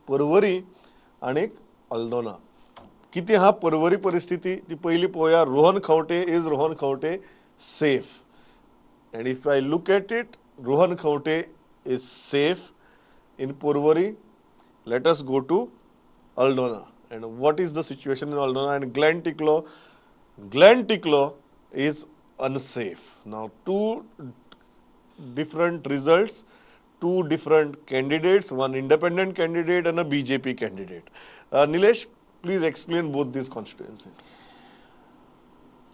परवरी आणि अल्दोना. किती हा परवरी परिस्थिती ती पहिली पळोवया. Rohan Khaunte safe? And if I look at it, Rohan Khaute is safe in Porvorim. Let us go to Aldona. And what is the situation in Aldona? And Glen Tiklo is unsafe. Now, two different results, two different candidates, one independent candidate and a BJP candidate. Nilesh, please explain both these constituencies.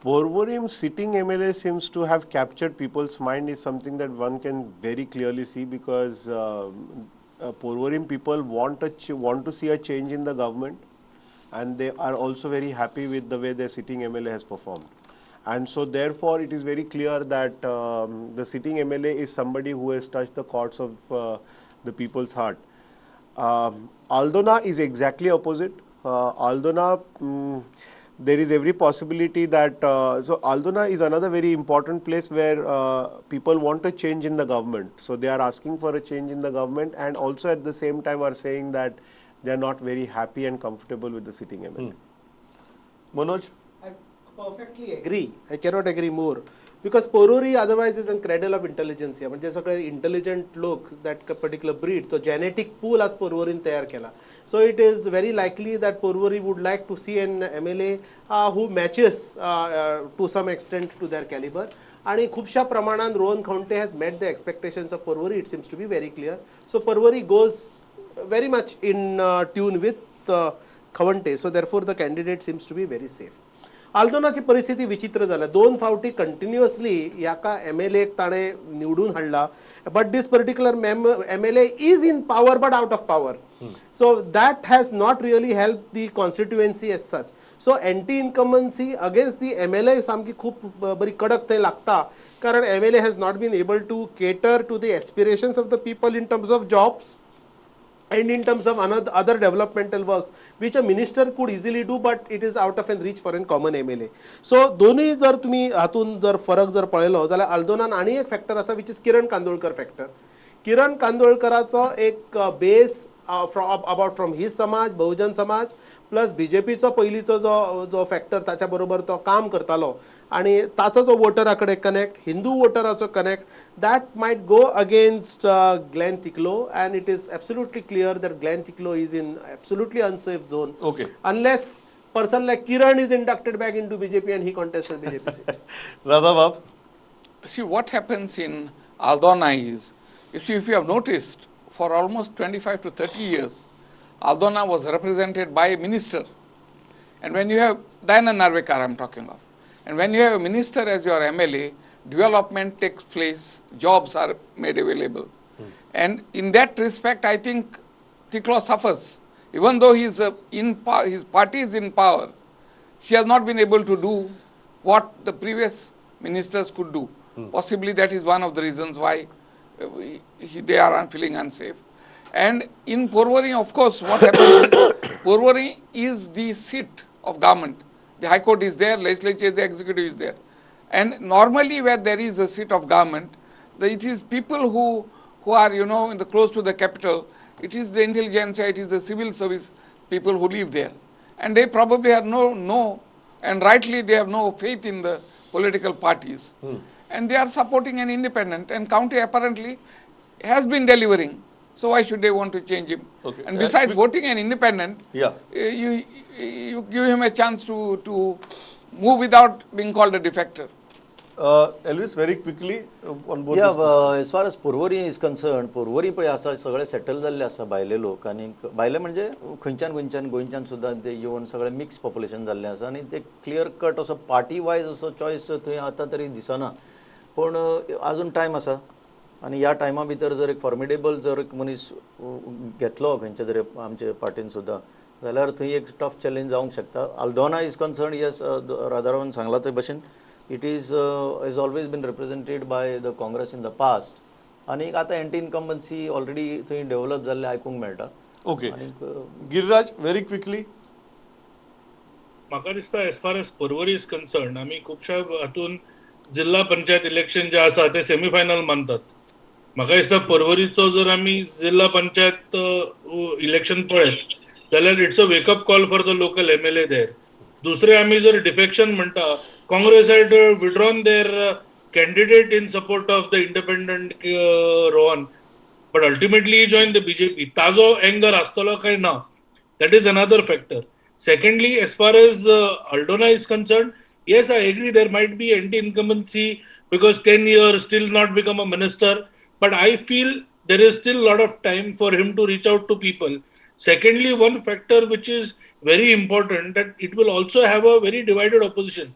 Porvorim sitting MLA seems to have captured people's mind is something that one can very clearly see, because Porvorim people want to see a change in the government, and they are also very happy with the way their sitting MLA has performed. And so therefore it is very clear that the sitting MLA is somebody who has touched the chords of the people's heart. Aldona is exactly opposite. Aldona, there is every possibility that so Aldona is another very important place where people want a change in the government. So they are asking for a change in the government, and also at the same time are saying that they are not very happy and comfortable with the sitting MLA. Manoj? I perfectly agree. I cannot agree more. Because Porvorim otherwise is a cradle of intelligentsia. म्हणजे सगळे intelligent लोक, that particular breed, so genetic pool as Porvorim तयार केला. So it is very likely that Porvorim would like to see an MLA who matches to some extent to their caliber. आणि खूपशा प्रमाणात Rohan Khaunte has met the expectations of Porvorim. It seems to be very clear. So Porvorim goes very much in tune with Khawante. So therefore the candidate seems to be very safe. आल्दोनाची परिस्थिती विचित्र झाल्या. 2 फावटी continuously ह्याका MLA ताणे निवडून हाडला. But this particular MLA is in power but out of power. So that has not really helped the constituency as such. So anti-incumbency against the MLA सामकी खूप बरी कडक थंय लागता. कारण MLA has not been able to cater to the aspirations of the people in terms of jobs and in terms of other developmental works which a minister could easily do, but it is out of an reach for a common MLA. So दोन्ही जर तुम्ही हातून जर फरक जर पळयलो जाल्यार आल्दोनान आनी एक फॅक्टर आसा which is Kiran Kandolkar factor. Kiran कांदोळकराचो एक बेस अबाउट फ्रॉम हिज समाज, बहुजन समाज प्लस बीजेपीचो पयलींचो जो फॅक्टर ताच्या बरोबर तो काम करतालो आणि ताचो जो वोटरा कडेन कनेक्ट, हिंदू वोटराचो connect, that might go against Glen Tiklo, and it is absolutely clear that Glen Tiklo is in absolutely unsafe zone. Okay. Unless person like Kiran is inducted back into BJP and he contests the BJP seat. Radha Bab? See, what happens in Aldona is, if you have noticed, for almost 25 to 30 years, Aldona was represented by a minister. And when you have, Dayanand Narvekar I'm talking of, and when you have a minister as your MLA, development takes place, jobs are made available. And in that respect, I think Tiklo suffers. Even though his party is in power, he has not been able to do what the previous ministers could do. Possibly that is one of the reasons why they are feeling unsafe. And in Porvorim, of course, what happens is, Porvorim is the seat of government. The High Court is there, legislature, the executive is there. And normally where there is a seat of government, it is people who are, in the close to the capital, it is the intelligentsia, it is the civil service people who live there. And they probably have and rightly they have no faith in the political parties. And they are supporting an independent, and county apparently has been delivering. So why should they want to change him? Okay. And besides voting an independent, Yeah. You give him a chance to move without being called a defector. Elvis, very quickly on both. Yeah, as far as Porvorim is concerned, Porvorim पळय आसा सगळे settle जाल्ले आसा भायले लोक, आनी भायले म्हणजे खंयच्यान गोंयच्यान सुद्दां ते येवन सगळे मिक्स पॉप्युलेशन जाल्लें आसा, आनी ते क्लियर कट असो पार्टी वायज असो चॉयस थंय आतां तरी दिसना. पूण अजून टायम आसा, आनी ह्या टायमा भितर जर एक फॉर्मिडेबल जर एक मनीस घेतलो खंयच्या तरी आमचे पार्टीन सुद्दां, जाल्यार थंय एक टफ चॅलेंज जावंक शकता. Aldona is concern, yes, राधारावन Sangla ते भशेन it is has always been represented by the Congress in the past, आणि आता एंटी इनकम्बन्सी ऑलरेडी थंय डेव्हलप जाल्ले आयकूंक मेळटा. ओके. Giriraj, very quickly. म्हाका दिसता as far as Porvorim is concern, आमी खुबशा हातून जिल्हा पंचायत इलेक्शन जे आसा ते सेमीफायनल मानतात. म्हाका दिसता पर्वरीचो जर आमी जिल्हा पंचायत इलेक्शन पळयत जाल्यार it's a wakeup call for the local MLA there. दुसरे आमी जर डिफेक्शन म्हणटा, Congress had withdrawn their candidate in support of the independent Rohan, but ultimately he join the BJP. ताजो एंगर आसतलो काय ना, that is another factor. Secondly, as far as Aldona is concerned, yes, I agree there might be anti-incumbency because 10 years still not become a minister, but I feel there is still a lot of time for him to reach out to people. Secondly, one factor which is very important, that it will also have a very divided opposition.